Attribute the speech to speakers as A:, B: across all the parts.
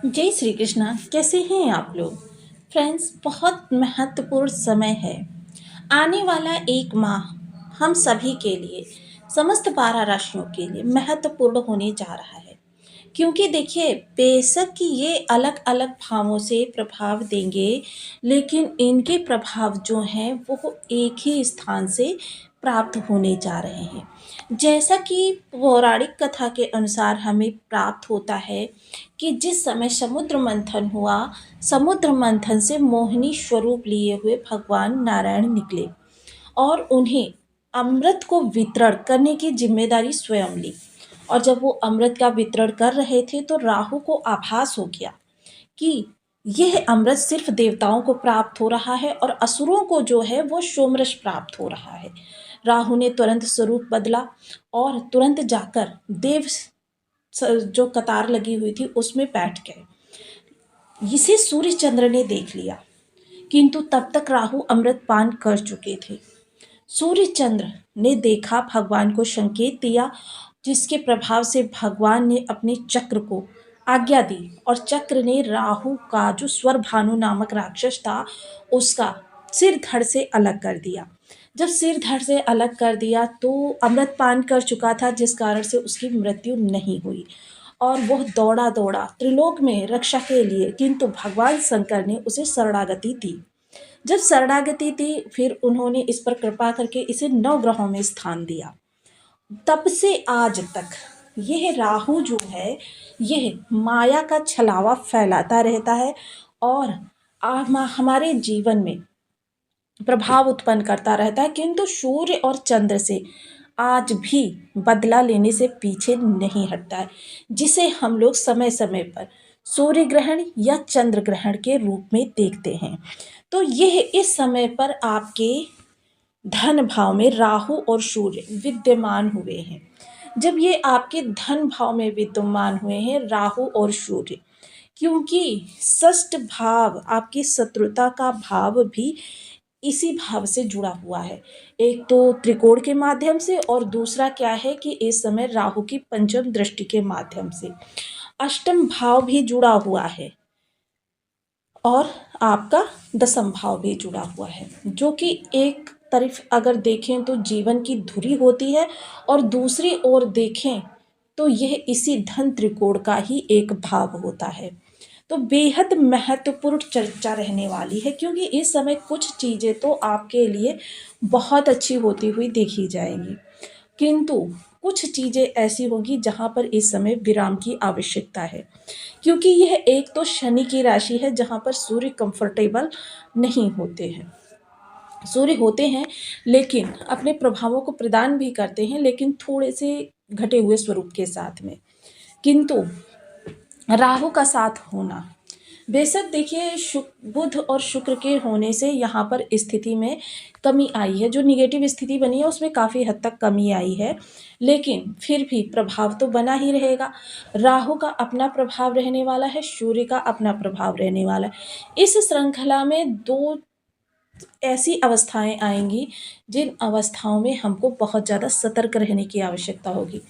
A: जय श्री कृष्णा। कैसे हैं आप लोग? फ्रेंड्स, बहुत महत्वपूर्ण समय है। आने वाला एक माह हम सभी के लिए, समस्त 12 राशियों के लिए महत्वपूर्ण होने जा रहा है। क्योंकि देखिए, बेशक कि ये अलग अलग भावों से प्रभाव देंगे, लेकिन इनके प्रभाव जो हैं वो एक ही स्थान से प्राप्त होने जा रहे हैं। जैसा कि पौराणिक कथा के अनुसार हमें प्राप्त होता है कि जिस समय समुद्र मंथन हुआ, समुद्र मंथन से मोहिनी स्वरूप लिए हुए भगवान नारायण निकले और उन्हें अमृत को वितरण करने की जिम्मेदारी स्वयं ली। और जब वो अमृत का वितरण कर रहे थे तो राहु को आभास हो गया कि यह अमृत सिर्फ देवताओं को प्राप्त हो रहा है और असुरों को जो है वो सोमरस प्राप्त हो रहा है। राहु ने तुरंत स्वरूप बदला और तुरंत जाकर देव जो कतार लगी हुई थी उसमें बैठ गए। इसे सूर्य चंद्र ने देख लिया, किंतु तब तक राहु अमृत पान कर चुके थे। सूर्य चंद्र ने देखा, भगवान को संकेत दिया, जिसके प्रभाव से भगवान ने अपने चक्र को आज्ञा दी और चक्र ने राहु का जो स्वर भानु नामक राक्षस था उसका सिर धड़ से अलग कर दिया। जब सिर धड़ से अलग कर दिया तो अमृत पान कर चुका था, जिस कारण से उसकी मृत्यु नहीं हुई और वह दौड़ा दौड़ा त्रिलोक में रक्षा के लिए, किंतु भगवान शंकर ने उसे शरणागति दी। जब शरणागति दी फिर उन्होंने इस पर कृपा करके इसे 9 ग्रहों में स्थान दिया। तब से आज तक यह राहु जो है यह माया का छलावा फैलाता रहता है और हमारे जीवन में प्रभाव उत्पन्न करता रहता है, किंतु सूर्य और चंद्र से आज भी बदला लेने से पीछे नहीं हटता है, जिसे हम लोग समय समय पर सूर्य ग्रहण या चंद्र ग्रहण के रूप में देखते हैं। तो यह इस समय पर आपके धन भाव में राहु और सूर्य विद्यमान हुए हैं। जब ये आपके धन भाव में विद्यमान हुए हैं राहु और सूर्य, क्योंकि षष्ठ भाव आपकी शत्रुता का भाव भी इसी भाव से जुड़ा हुआ है। एक तो त्रिकोण के माध्यम से और दूसरा क्या है कि इस समय राहु की पंचम दृष्टि के माध्यम से अष्टम भाव भी जुड़ा हुआ है और आपका दसम भाव भी जुड़ा हुआ है, जो कि एक तरफ अगर देखें तो जीवन की धुरी होती है और दूसरी ओर देखें तो यह इसी धन त्रिकोण का ही एक भाव होता है। तो बेहद महत्वपूर्ण चर्चा रहने वाली है, क्योंकि इस समय कुछ चीज़ें तो आपके लिए बहुत अच्छी होती हुई देखी जाएंगी, किंतु कुछ चीज़ें ऐसी होंगी जहां पर इस समय विराम की आवश्यकता है। क्योंकि यह एक तो शनि की राशि है जहां पर सूर्य कंफर्टेबल नहीं होते हैं। सूर्य होते हैं लेकिन अपने प्रभावों को प्रदान भी करते हैं, लेकिन थोड़े से घटे हुए स्वरूप के साथ में। किंतु राहु का साथ होना, बेशक देखिए बुध और शुक्र के होने से यहाँ पर स्थिति में कमी आई है, जो निगेटिव स्थिति बनी है उसमें काफ़ी हद तक कमी आई है, लेकिन फिर भी प्रभाव तो बना ही रहेगा। राहु का अपना प्रभाव रहने वाला है, सूर्य का अपना प्रभाव रहने वाला है। इस श्रृंखला में दो ऐसी अवस्थाएं आएंगी जिन अवस्थाओं में हमको बहुत ज़्यादा सतर्क रहने की आवश्यकता होगी।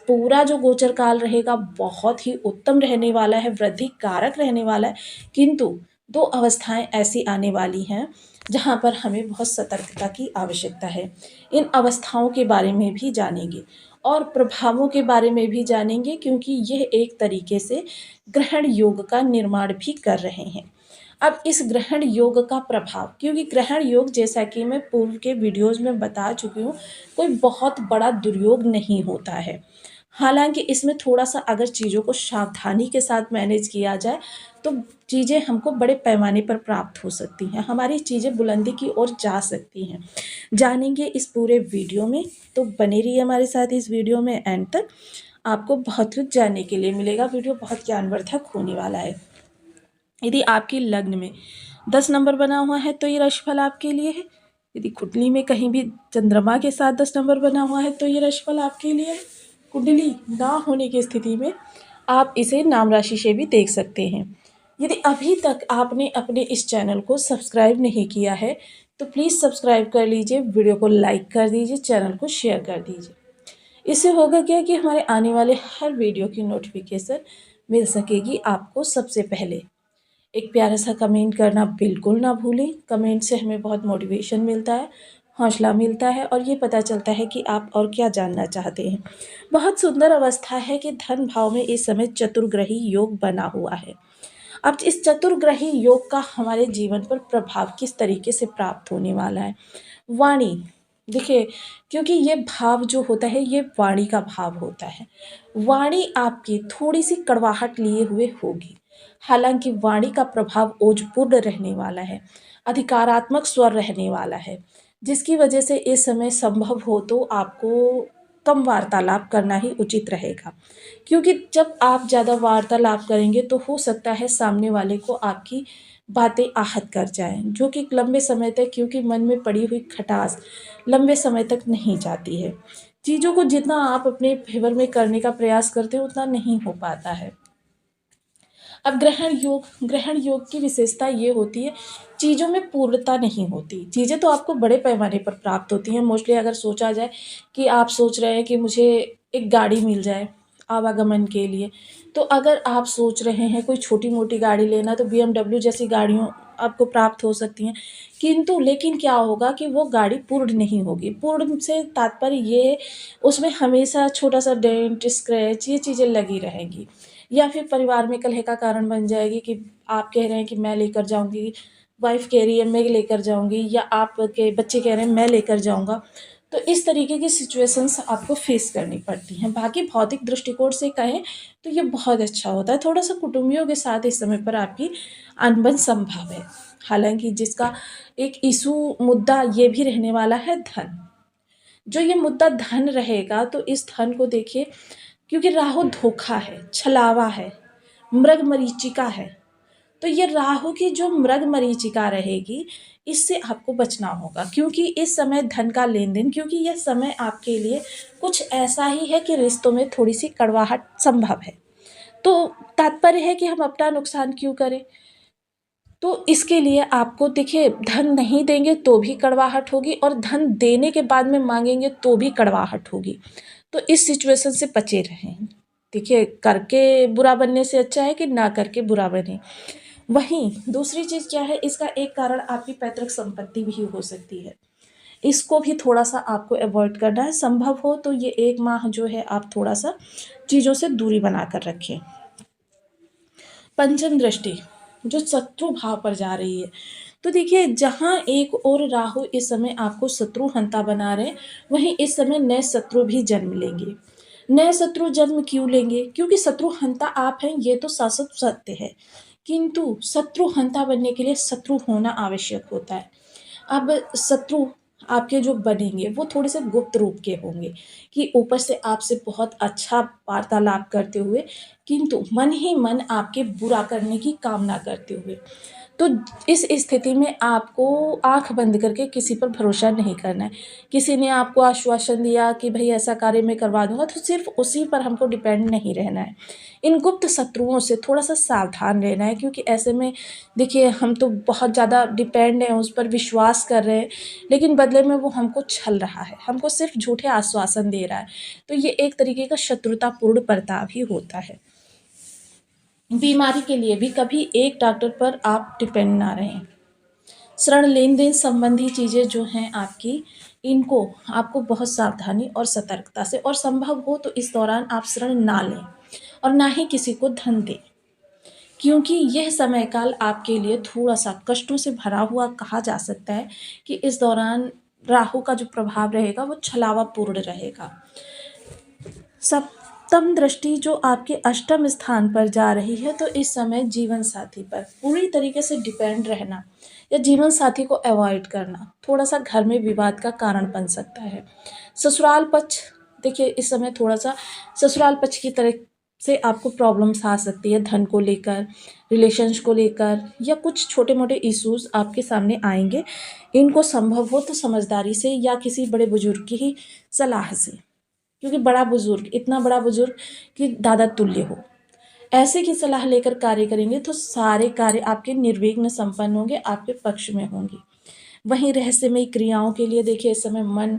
A: पूरा जो गोचर काल रहेगा बहुत ही उत्तम रहने वाला है, वृद्धि कारक रहने वाला है, किंतु दो अवस्थाएं ऐसी आने वाली हैं जहां पर हमें बहुत सतर्कता की आवश्यकता है। इन अवस्थाओं के बारे में भी जानेंगे और प्रभावों के बारे में भी जानेंगे, क्योंकि यह एक तरीके से ग्रहण योग का निर्माण भी कर रहे हैं। अब इस ग्रहण योग का प्रभाव, क्योंकि ग्रहण योग जैसा कि मैं पूर्व के वीडियोस में बता चुकी हूँ कोई बहुत बड़ा दुर्योग नहीं होता है। हालांकि इसमें थोड़ा सा अगर चीज़ों को सावधानी के साथ मैनेज किया जाए तो चीज़ें हमको बड़े पैमाने पर प्राप्त हो सकती हैं, हमारी चीज़ें बुलंदी की ओर जा सकती हैं। जानेंगे इस पूरे वीडियो में, तो बने रहिए हमारे साथ इस वीडियो में एंड तक। आपको बहुत कुछ जानने के लिए मिलेगा, वीडियो बहुत ज्ञानवर्धक होने वाला है। यदि आपकी लग्न में 10 नंबर बना हुआ है तो ये राशिफल आपके लिए है। यदि कुंडली में कहीं भी चंद्रमा के साथ 10 नंबर बना हुआ है तो ये राशिफल आपके लिए है। कुंडली ना होने की स्थिति में आप इसे नाम राशि से भी देख सकते हैं। यदि अभी तक आपने अपने इस चैनल को सब्सक्राइब नहीं किया है तो प्लीज़ सब्सक्राइब कर लीजिए, वीडियो को लाइक कर दीजिए, चैनल को शेयर कर दीजिए। इससे होगा क्या कि हमारे आने वाले हर वीडियो की नोटिफिकेशन मिल सकेगी आपको सबसे पहले। एक प्यारा सा कमेंट करना बिल्कुल ना भूलें। कमेंट से हमें बहुत मोटिवेशन मिलता है, हौसला मिलता है और ये पता चलता है कि आप और क्या जानना चाहते हैं। बहुत सुंदर अवस्था है कि धन भाव में इस समय चतुर्ग्रही योग बना हुआ है। अब इस चतुर्ग्रही योग का हमारे जीवन पर प्रभाव किस तरीके से प्राप्त होने वाला है। वाणी, देखिए, क्योंकि ये भाव जो होता है ये वाणी का भाव होता है। वाणी आपकी थोड़ी सी कड़वाहट लिए हुए होगी, हालांकि वाणी का प्रभाव ओजपूर्ण रहने वाला है, अधिकारात्मक स्वर रहने वाला है, जिसकी वजह से इस समय संभव हो तो आपको कम वार्तालाप करना ही उचित रहेगा। क्योंकि जब आप ज़्यादा वार्तालाप करेंगे तो हो सकता है सामने वाले को आपकी बातें आहत कर जाएं, जो कि लंबे समय तक, क्योंकि मन में पड़ी हुई खटास लंबे समय तक नहीं जाती है। चीज़ों को जितना आप अपने फेवर में करने का प्रयास करते हो उतना नहीं हो पाता है। अब ग्रहण योग की विशेषता ये होती है, चीज़ों में पूर्णता नहीं होती। चीज़ें तो आपको बड़े पैमाने पर प्राप्त होती हैं। मोस्टली अगर सोचा जाए कि आप सोच रहे हैं कि मुझे एक गाड़ी मिल जाए आवागमन के लिए, तो अगर आप सोच रहे हैं कोई छोटी मोटी गाड़ी लेना तो BMW जैसी गाड़ियों आपको प्राप्त हो सकती हैं। किंतु लेकिन क्या होगा कि वो गाड़ी पूर्ण नहीं होगी। पूर्ण से तात्पर्य ये, उसमें हमेशा छोटा सा डेंट स्क्रैच ये चीज़ें लगी रहेंगी, या फिर परिवार में कलह का कारण बन जाएगी कि आप कह रहे हैं कि मैं लेकर जाऊंगी, वाइफ कह रही है मैं लेकर जाऊंगी, या आपके बच्चे कह रहे हैं मैं लेकर जाऊंगा। तो इस तरीके की सिचुएशंस आपको फेस करनी पड़ती हैं। बाकी भौतिक दृष्टिकोण से कहें तो ये बहुत अच्छा होता है। थोड़ा सा कुटुंबियों के साथ इस समय पर आपकी अनबन संभव है, हालांकि जिसका एक इशू मुद्दा ये भी रहने वाला है धन। जो ये मुद्दा धन रहेगा तो इस धन को देखिए, क्योंकि राहु धोखा है, छलावा है, मृग मरीचिका है, तो ये राहु की जो मृग मरीचिका रहेगी इससे आपको बचना होगा। क्योंकि इस समय धन का लेन देन, क्योंकि यह समय आपके लिए कुछ ऐसा ही है कि रिश्तों में थोड़ी सी कड़वाहट संभव है। तो तात्पर्य है कि हम अपना नुकसान क्यों करें। तो इसके लिए आपको देखिए, धन नहीं देंगे तो भी कड़वाहट होगी और धन देने के बाद में मांगेंगे तो भी कड़वाहट होगी। तो इस सिचुएशन से बचे रहें। देखिए, करके बुरा बनने से अच्छा है कि ना करके बुरा बने। वहीं दूसरी चीज़ क्या है, इसका एक कारण आपकी पैतृक संपत्ति भी हो सकती है। इसको भी थोड़ा सा आपको अवॉइड करना है। संभव हो तो ये 1 माह जो है आप थोड़ा सा चीज़ों से दूरी बना कर रखें। पंचम दृष्टि जो शत्रु भाव पर जा रही है, तो देखिए, जहाँ एक और राहु इस समय आपको शत्रु हंता बना रहे, वहीं इस समय नए शत्रु भी जन्म लेंगे। नए शत्रु जन्म क्यों लेंगे? क्योंकि शत्रु हंता आप हैं, ये तो शाश्वत सत्य है। किंतु शत्रु हंता बनने के लिए शत्रु होना आवश्यक होता है। अब शत्रु आपके जो बनेंगे वो थोड़े से गुप्त रूप के होंगे, कि ऊपर से आपसे बहुत अच्छा वार्तालाप करते हुए, किंतु मन ही मन आपके बुरा करने की कामना करते हुए। तो इस स्थिति में आपको आँख बंद करके किसी पर भरोसा नहीं करना है। किसी ने आपको आश्वासन दिया कि भई ऐसा कार्य मैं करवा दूँगा, तो सिर्फ़ उसी पर हमको डिपेंड नहीं रहना है। इन गुप्त शत्रुओं से थोड़ा-सा सावधान रहना है, क्योंकि ऐसे में देखिए, हम तो बहुत ज़्यादा डिपेंड हैं, उस पर विश्वास कर रहे हैं, लेकिन बदले में वो हमको छल रहा है, हमको सिर्फ़ झूठे आश्वासन दे रहा है। तो ये एक तरीके का शत्रुतापूर्ण बर्ताव ही होता है। बीमारी के लिए भी कभी एक डॉक्टर पर आप डिपेंड ना रहें। ऋण लेन-देन संबंधी चीज़ें जो हैं आपकी, इनको आपको बहुत सावधानी और सतर्कता से, और संभव हो तो इस दौरान आप ऋण ना लें और ना ही किसी को धन दें। क्योंकि यह समय काल आपके लिए थोड़ा-सा कष्टों से भरा हुआ कहा जा सकता है, कि इस दौरान राहु का जो प्रभाव रहेगा वो छलावापूर्ण रहेगा। सप्तम दृष्टि जो आपके अष्टम स्थान पर जा रही है, तो इस समय जीवन साथी पर पूरी तरीके से डिपेंड रहना या जीवन साथी को अवॉइड करना थोड़ा सा घर में विवाद का कारण बन सकता है। ससुराल पक्ष, देखिए, इस समय थोड़ा सा ससुराल पक्ष की तरफ से आपको प्रॉब्लम्स आ सकती है, धन को लेकर, रिलेशंस को लेकर, या कुछ छोटे मोटे इश्यूज आपके सामने आएंगे। इनको संभव हो तो समझदारी से या किसी बड़े बुजुर्ग की ही सलाह से, क्योंकि बड़ा बुजुर्ग, इतना बड़ा बुजुर्ग कि दादा तुल्य हो, ऐसे की सलाह लेकर कार्य करेंगे तो सारे कार्य आपके निर्विघ्न संपन्न होंगे, आपके पक्ष में होंगे। वहीं रहस्यमयी क्रियाओं के लिए देखिए, इस समय मन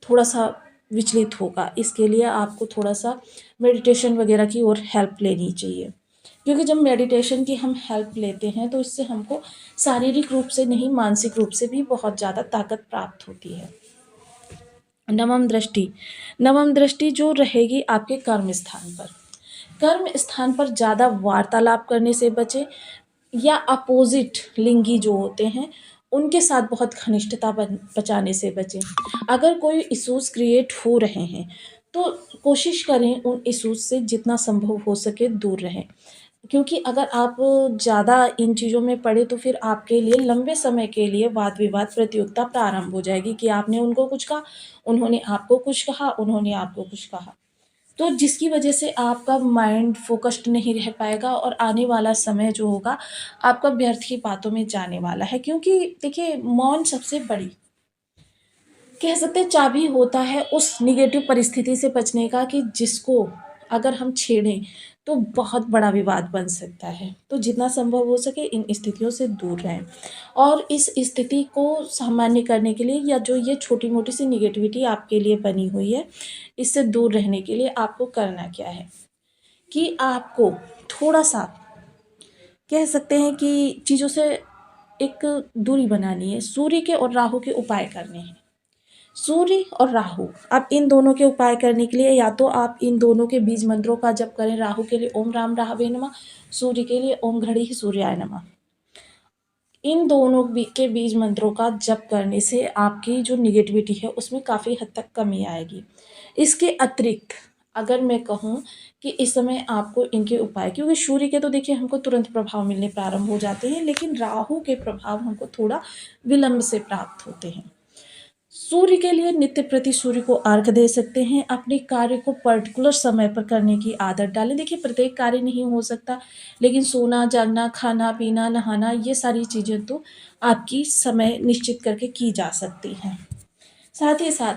A: थोड़ा सा विचलित होगा। इसके लिए आपको थोड़ा सा मेडिटेशन वगैरह की और हेल्प लेनी चाहिए, क्योंकि जब मेडिटेशन की हम हेल्प लेते हैं तो इससे हमको शारीरिक रूप से नहीं, मानसिक रूप से भी बहुत ज़्यादा ताकत प्राप्त होती है। नवम दृष्टि, नवम दृष्टि जो रहेगी आपके कर्म स्थान पर। कर्म स्थान पर ज़्यादा वार्तालाप करने से बचें, या अपोजिट लिंगी जो होते हैं उनके साथ बहुत घनिष्ठता बचाने से बचें। अगर कोई इश्यूज़ क्रिएट हो रहे हैं तो कोशिश करें उन इश्यूज़ से जितना संभव हो सके दूर रहें, क्योंकि अगर आप ज़्यादा इन चीज़ों में पड़े तो फिर आपके लिए लंबे समय के लिए वाद विवाद प्रतियोगिता प्रारंभ हो जाएगी कि आपने उनको कुछ कहा, उन्होंने आपको कुछ कहा, उन्होंने आपको कुछ कहा, तो जिसकी वजह से आपका माइंड फोकस्ड नहीं रह पाएगा और आने वाला समय जो होगा आपका व्यर्थ की बातों में जाने वाला है। क्योंकि देखिए, मौन सबसे बड़ी, कह सकते हैं, चाबी होता है उस निगेटिव परिस्थिति से बचने का कि जिसको अगर हम छेड़ें तो बहुत बड़ा विवाद बन सकता है। तो जितना संभव हो सके इन स्थितियों से दूर रहें, और इस स्थिति को सामान्य करने के लिए, या जो ये छोटी मोटी सी निगेटिविटी आपके लिए बनी हुई है, इससे दूर रहने के लिए आपको करना क्या है कि आपको थोड़ा सा, कह सकते हैं कि चीज़ों से एक दूरी बनानी है। सूर्य के और राहु के उपाय करने हैं। सूर्य और राहु, अब इन दोनों के उपाय करने के लिए या तो आप इन दोनों के बीज मंत्रों का जप करें। राहु के लिए ओम राम राहवे नमः, सूर्य के लिए ओम घड़ी सूर्याय नमः। इन दोनों के बीज मंत्रों का जप करने से आपकी जो निगेटिविटी है उसमें काफ़ी हद तक कमी आएगी। इसके अतिरिक्त अगर मैं कहूँ कि इस समय आपको इनके उपाय, क्योंकि सूर्य के तो देखिए हमको तुरंत प्रभाव मिलने प्रारंभ हो जाते हैं, लेकिन राहु के प्रभाव हमको थोड़ा विलंब से प्राप्त होते हैं। सूर्य के लिए नित्य प्रति सूर्य को अर्घ दे सकते हैं। अपने कार्य को पर्टिकुलर समय पर करने की आदत डालें। देखिए, प्रत्येक कार्य नहीं हो सकता, लेकिन सोना जागना, खाना पीना, नहाना, ये सारी चीज़ें तो आपकी समय निश्चित करके की जा सकती हैं। साथ ही साथ